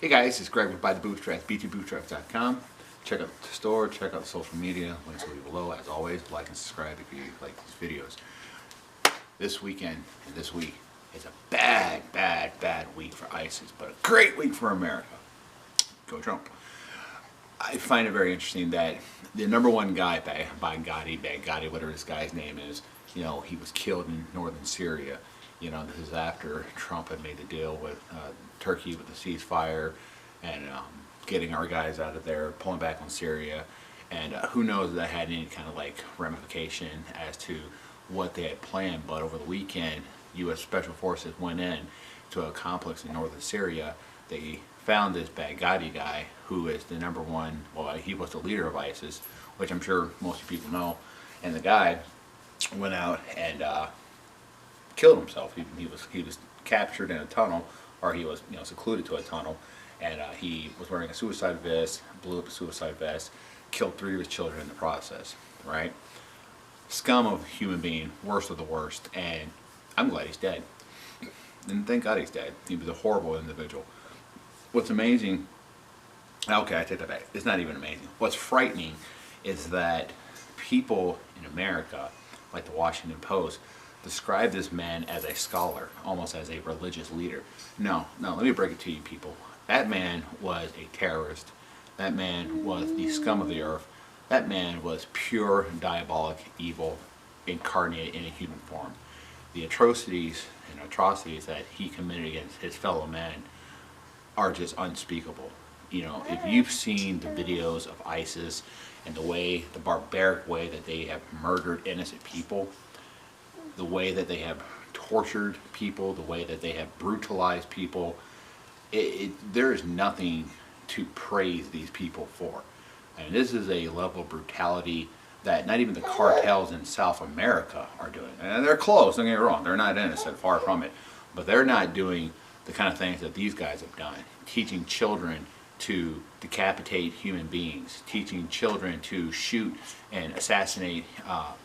Hey guys, it's Greg with By the Bootstraps, b2bootstraps.com. Check out the store, check out the social media, links will be below. As always, like and subscribe if you like these videos. This weekend and this week is a bad week for ISIS, but a great week for America. Go Trump. I find it very interesting that the number one guy, Baghdadi, whatever this guy's name is, he was killed in northern Syria. This is after Trump had made the deal with Turkey with the ceasefire and getting our guys out of there, pulling back on Syria. And who knows if that had any kind of ramification as to what they had planned. But over the weekend, U.S. Special Forces went in to a complex in northern Syria. They found this Baghdadi guy who is the number one, well, he was the leader of ISIS, which I'm sure most people know. And the guy went out and killed himself. He was captured in a tunnel, or he was secluded to a tunnel, and he was wearing a suicide vest, blew up a suicide vest, killed 3 of his children in the process. Right? Scum of human being, worst of the worst, and I'm glad he's dead. And thank God he's dead. He was a horrible individual. What's amazing, okay, I take that back. It's not even amazing. What's frightening is that people in America, like the Washington Post, describe this man as a scholar, almost as a religious leader. No, let me break it to you people. That man was a terrorist. That man was the scum of the earth. That man was pure diabolic evil incarnated in a human form. The atrocities that he committed against his fellow man are just unspeakable. If you've seen the videos of ISIS and the barbaric way that they have murdered innocent people, the way that they have tortured people, the way that they have brutalized people, there is nothing to praise these people for. And this is a level of brutality that not even the cartels in South America are doing. And they're close, don't get me wrong, they're not innocent, far from it. But they're not doing the kind of things that these guys have done. Teaching children to decapitate human beings, teaching children to shoot and assassinate,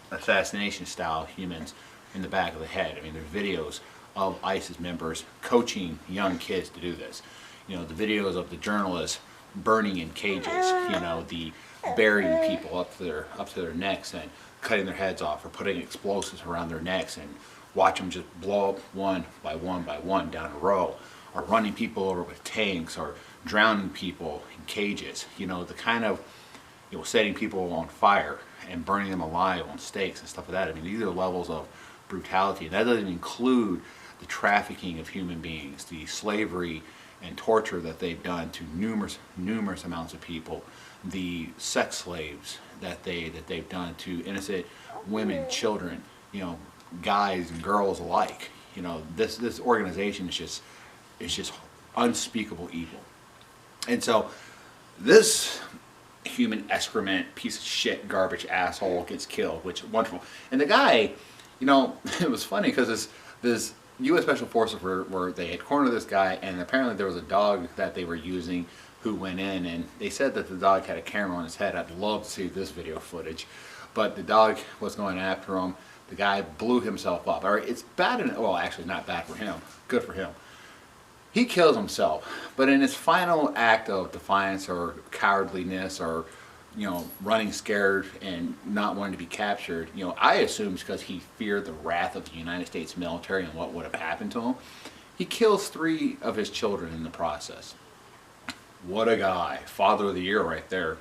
assassination-style humans in the back of the head. I mean, there's videos of ISIS members coaching young kids to do this. The videos of the journalists burning in cages, the burying people up to their necks and cutting their heads off, or putting explosives around their necks and watch them just blow up one by one down a row, or running people over with tanks, or drowning people in cages. The kind of, setting people on fire and burning them alive on stakes and stuff like that. I mean, these are levels of brutality. That doesn't include the trafficking of human beings, the slavery and torture that they've done to numerous amounts of people, the sex slaves that they've done to innocent women, children, guys and girls alike. This organization is just unspeakable evil. And so this human excrement, piece of shit, garbage asshole gets killed, which is wonderful. And the guy, it was funny because this U.S. Special Forces they had cornered this guy, and apparently there was a dog that they were using who went in, and they said that the dog had a camera on his head. I'd love to see this video footage, but the dog was going after him. The guy blew himself up. All right, it's bad, well, actually not bad for him. Good for him. He kills himself, but in his final act of defiance or cowardliness, or running scared and not wanting to be captured, I assume it's because he feared the wrath of the United States military and what would have happened to him. He kills 3 of his children in the process. What a guy. Father of the year right there.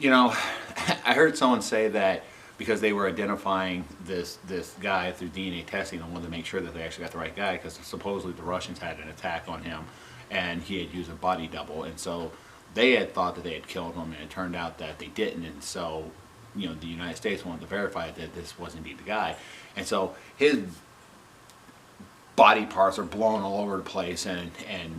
I heard someone say that because they were identifying this guy through DNA testing, and wanted to make sure that they actually got the right guy, because supposedly the Russians had an attack on him and he had used a body double, and so they had thought that they had killed him, and it turned out that they didn't. And so the United States wanted to verify that this was indeed the guy, and so his body parts are blown all over the place, and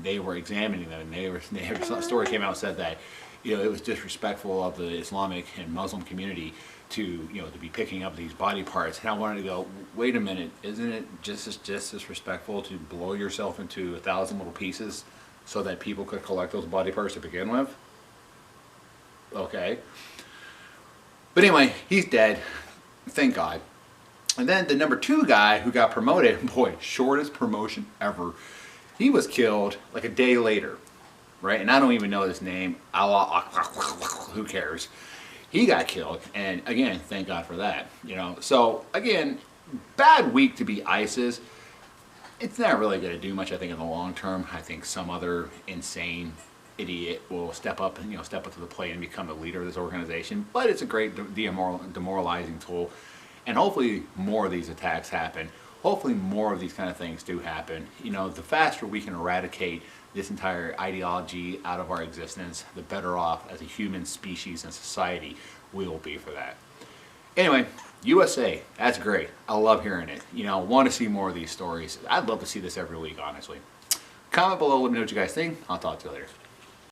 they were examining them, and some story came out and said that it was disrespectful of the Islamic and Muslim community to to be picking up these body parts. And I wanted to go, wait a minute, isn't it just as disrespectful to blow yourself into 1,000 little pieces so that people could collect those body parts to begin with? Okay. But anyway, he's dead. Thank God. And then the number 2 guy who got promoted, boy, shortest promotion ever. He was killed like a day later. right? And I don't even know his name. Who cares? He got killed, and again, thank God for that. You know, so again, bad week to be ISIS. It's not really going to do much, I think, in the long term. I think some other insane idiot will step up and step up to the plate and become the leader of this organization. But it's a great demoralizing tool, and hopefully more of these attacks happen. Hopefully more of these kind of things do happen. You know, the faster we can eradicate this entire ideology out of our existence, the better off as a human species and society we will be for that. Anyway, USA, that's great. I love hearing it. You know, want to see more of these stories. I'd love to see this every week, honestly. Comment below, let me know what you guys think. I'll talk to you later.